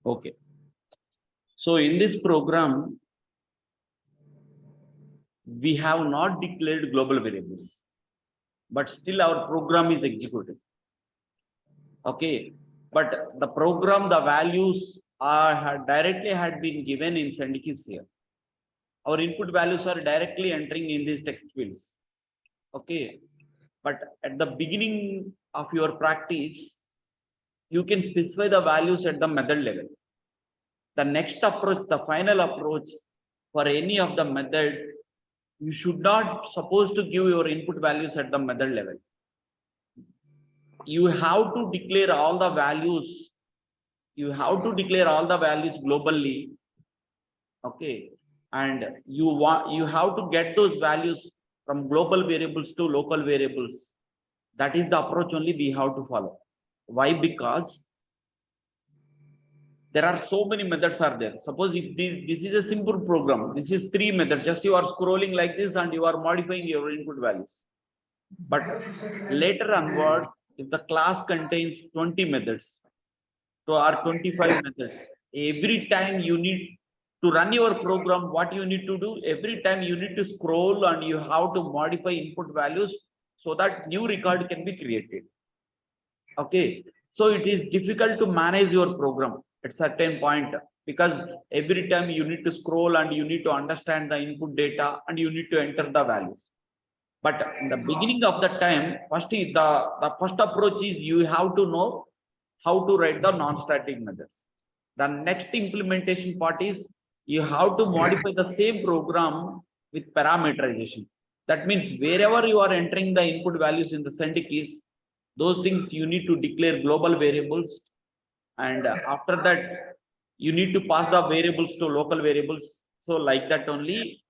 Okay. So in this program, we have not declared global variables, but still our program is executed. Okay. But the program, the values are directly had been given in send keys here. Our input values are directly entering in these text fields. Okay. But at the beginning of your practice, you can specify the values at the method level. The next approach, the final approach for any of the method, you should not supposed to give your input values at the method level. You have to declare all the values. You have to declare all the values globally. Okay. And you have to get those values from global variables to local variables. That is the approach only we have to follow. Why? Because there are so many methods are there. Suppose if this is a simple program, this is 3 methods, just you are scrolling like this and you are modifying your input values. But later onward, if the class contains 20 methods or 25 methods, every time you need to run your program, what you need to do, every time you need to scroll and you have to modify input values so that new record can be created. Okay, so it is difficult to manage your program at certain point, because every time you need to scroll and you need to understand the input data and you need to enter the values. But in the beginning of the time, first is the first approach is you have to know how to write the non-static methods. The next implementation part is you have to modify the same program with parameterization. That means wherever you are entering the input values in the send keys, those things you need to declare global variables, and after that you need to pass the variables to local variables. So like that only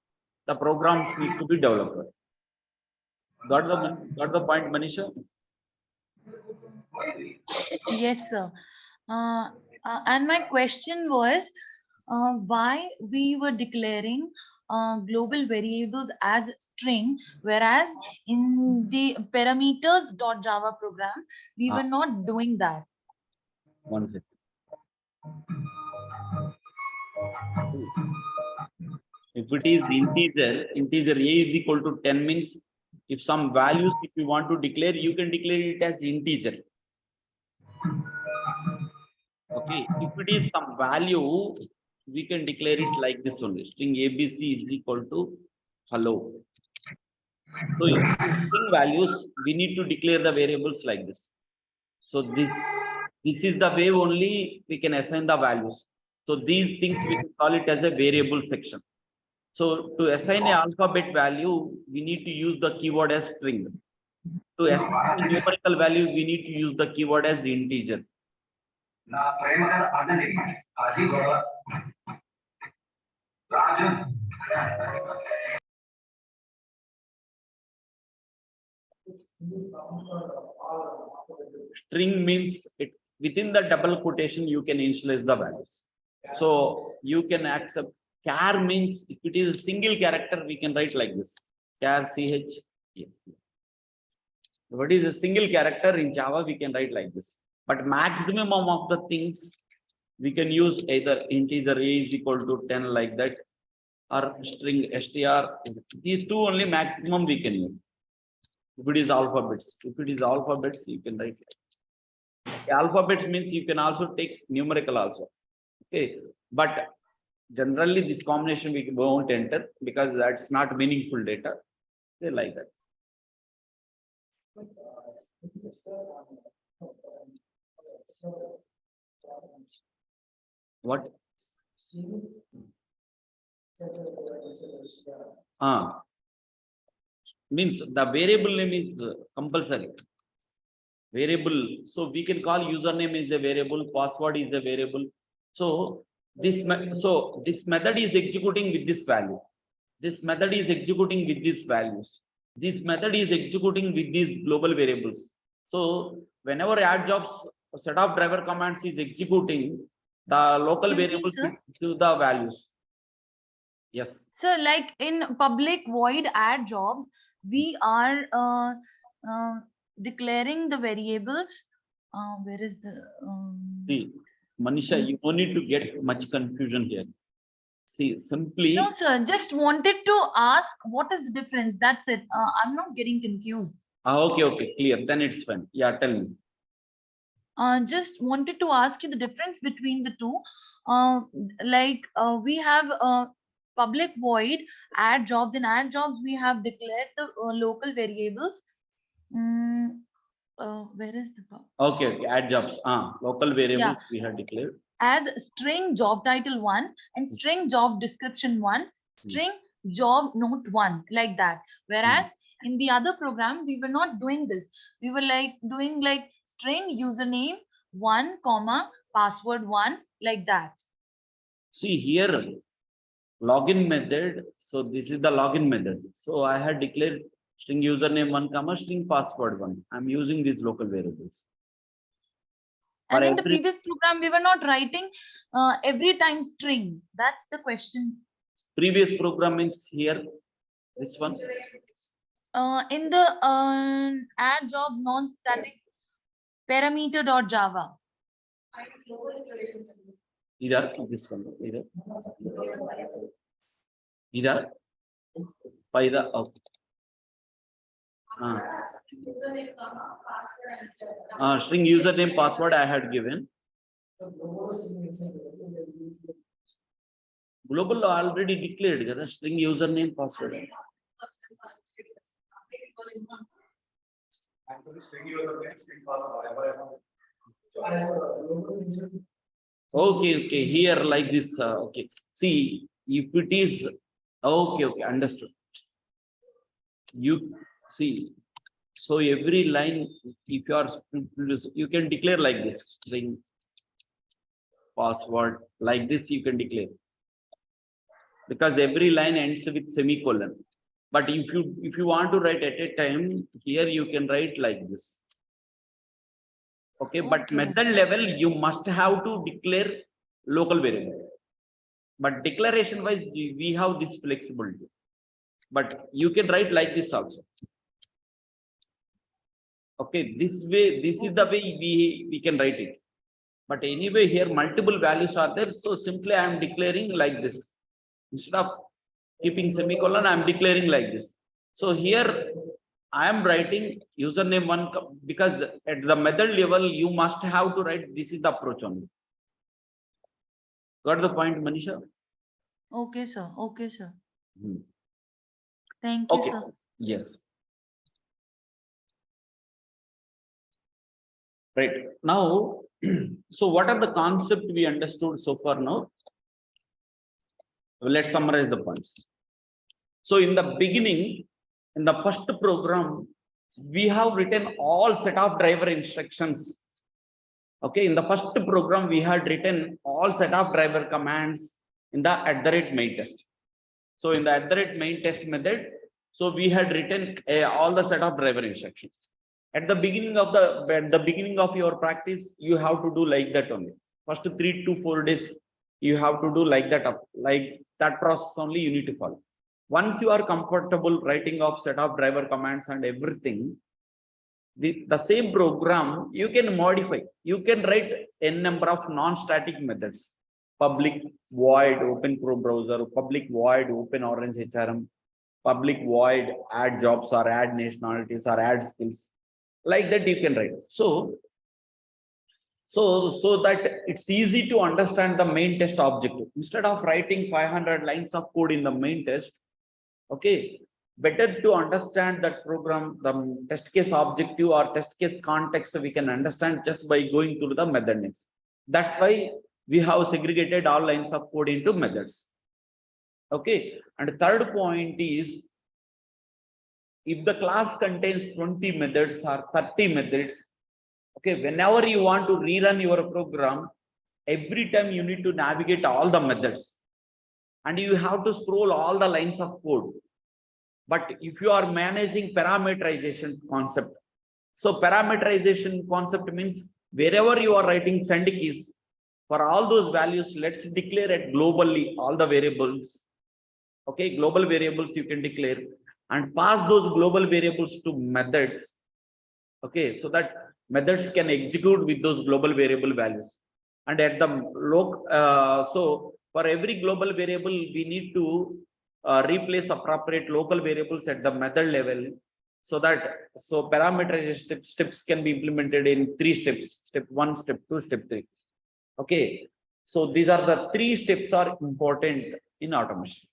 the programs need to be developed. Got the point, Manisha? Yes, sir. And my question was, why we were declaring global variables as string, whereas in the parameters.java program, we were not doing that. One second. If it is integer a is equal to 10 means if some values, if you want to declare, you can declare it as integer. Okay, if it is some value, we can declare it like this only. String ABC is equal to hello. So if string values, we need to declare the variables like this. So this is the way only we can assign the values. So these things we can call it as a variable section. So to assign an alphabet value, we need to use the keyword as string. To assign a numerical value, we need to use the keyword as integer. String means it within the double quotation you can initialize the values. So you can accept. Char means if it is a single character, we can write like this. Char ch. Yeah. What is a single character in Java, we can write like this. But maximum of the things we can use either integer a is equal to 10 like that, or string str. These two only maximum we can use. If it is alphabets, you can write. Alphabets means you can also take numerical also. Okay, but generally this combination we won't enter because that's not meaningful data. They like that. What? Means the variable name is compulsory. Variable. So we can call username is a variable, password is a variable. So this method is executing with this value. This method is executing with these values. This method is executing with these global variables. So whenever add jobs set of driver commands is executing, the local variables to the values. Yes. So like in public void add jobs, we are declaring the variables. Where is the See, Manisha, you don't need to get much confusion here. See, simply. No, sir. Just wanted to ask what is the difference. That's it. I'm not getting confused. Okay, clear. Then it's fine. Yeah, tell me. Just wanted to ask you the difference between the two. We have public void add jobs. In add jobs, we have declared the local variables. Mm, where is the Okay, add jobs. Local variables yeah, we have declared. as string job title 1 and string job description 1, string job note 1, like that. Whereas in the other program, we were not doing this. We were doing string username 1, comma, password 1, like that. See here, login method. So this is the login method. So I had declared string username 1, comma, string password 1. I'm using these local variables. And in the previous program, we were not writing every time string. That's the question. Previous program means here, this one. In the add jobs non-static parameter.java. Either this one, either by the okay. String username password I had given. Global already declared the string username password. Okay, here like this. Okay, see if it is okay, understood. You see, so every line, if you are, you can declare like this string password like this. You can declare because every line ends with semicolon. But if you want to write at a time, here you can write like this. Okay, but method level you must have to declare local variable. But declaration wise, we have this flexibility. But you can write like this also. Okay, this way, this is the way we can write it. But anyway, here multiple values are there. So simply I am declaring like this. Instead of keeping semicolon, I am declaring like this. So here I am writing username 1 because at the method level, you must have to write this is the approach only. Got the point, Manisha? Okay, sir. Okay, sir. Hmm. Thank you, sir. Yes. Right. Now, so what are the concepts we understood so far now? Let's summarize the points. So in the beginning, in the first program, we have written all set of driver instructions. Okay, in the first program, we had written all set of driver commands in the @main test. So in the @main test method, so we had written all the set of driver instructions. At the beginning of your practice, you have to do like that only. First 3 to 4 days, you have to do like that process only you need to follow. Once you are comfortable writing of set of driver commands and everything, the same program you can modify. You can write n number of non-static methods. Public void open Chrome browser, public void open Orange HRM, public void add jobs or add nationalities or add skills. Like that you can write. So that it's easy to understand the main test objective. Instead of writing 500 lines of code in the main test, okay, better to understand that program, the test case objective or test case context, we can understand just by going through the method names. That's why we have segregated all lines of code into methods. Okay, and third point is, if the class contains 20 methods or 30 methods, okay, whenever you want to rerun your program, every time you need to navigate all the methods and you have to scroll all the lines of code. But if you are managing parameterization concept, so parameterization concept means wherever you are writing send keys, for all those values, let's declare it globally, all the variables. Okay, global variables you can declare and pass those global variables to methods. Okay, so that methods can execute with those global variable values. And at the so for every global variable, we need to replace appropriate local variables at the method level, so that parameterization steps can be implemented in 3 steps: step 1, step 2, step 3. Okay, so these are the 3 steps are important in automation.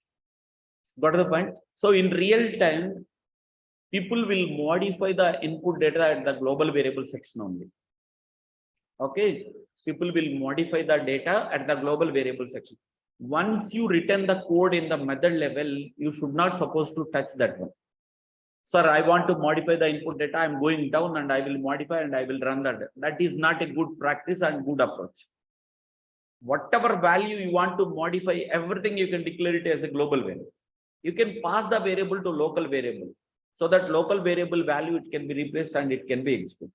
Got the point? So in real time, people will modify the input data at the global variable section only. Okay, people will modify the data at the global variable section. Once you return the code in the method level, you should not supposed to touch that one. Sir, I want to modify the input data. I'm going down and I will modify and I will run that. That is not a good practice and good approach. Whatever value you want to modify, everything you can declare it as a global variable. You can pass the variable to local variable, so that local variable value, it can be replaced and it can be executed.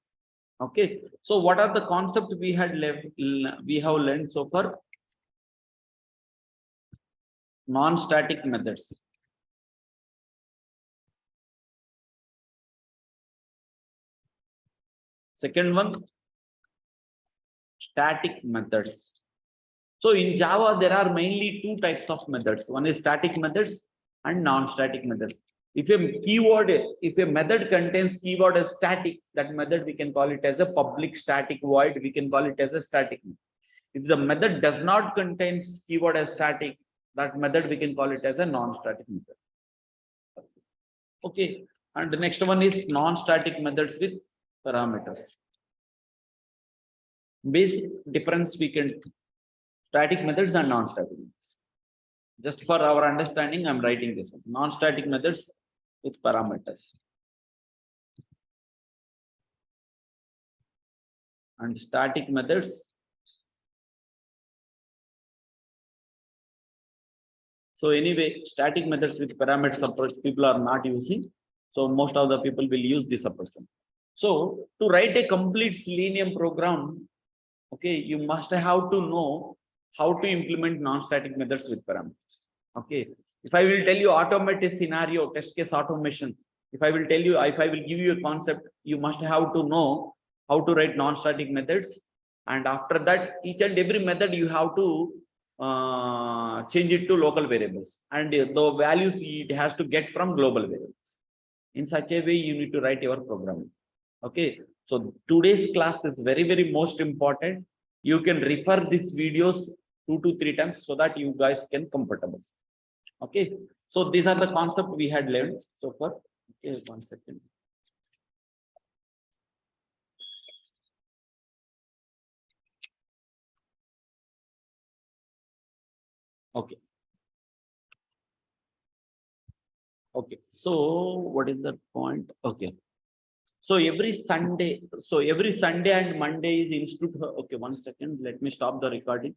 Okay, so what are the concepts we have learned so far? Non-static methods. Second one, static methods. So in Java, there are mainly 2 types of methods. One is static methods and non-static methods. If a method contains keyword as static, that method we can call it as a public static void. We can call it as a static method. If the method does not contain keyword as static, that method we can call it as a non-static method. Okay, and the next one is non-static methods with parameters. Basic difference we can static methods and non-static methods. Just for our understanding, I'm writing this one. Non-static methods with parameters. And static methods. So anyway, static methods with parameters approach people are not using. So most of the people will use this approach. So to write a complete Selenium program, okay, you must have to know how to implement non-static methods with parameters. Okay, if I will tell you automate a scenario, test case automation, if I will give you a concept, you must have to know how to write non-static methods. And after that, each and every method you have to change it to local variables, and the values it has to get from global variables. In such a way, you need to write your program. Okay, so today's class is very, very most important. You can refer these videos 2 to 3 times so that you guys can comfortable. Okay, so these are the concepts we had learned so far. Okay, 1 second. Okay. Okay, so what is the point? Okay. So every Sunday and Monday is institute. Okay, 1 second. Let me stop the recording.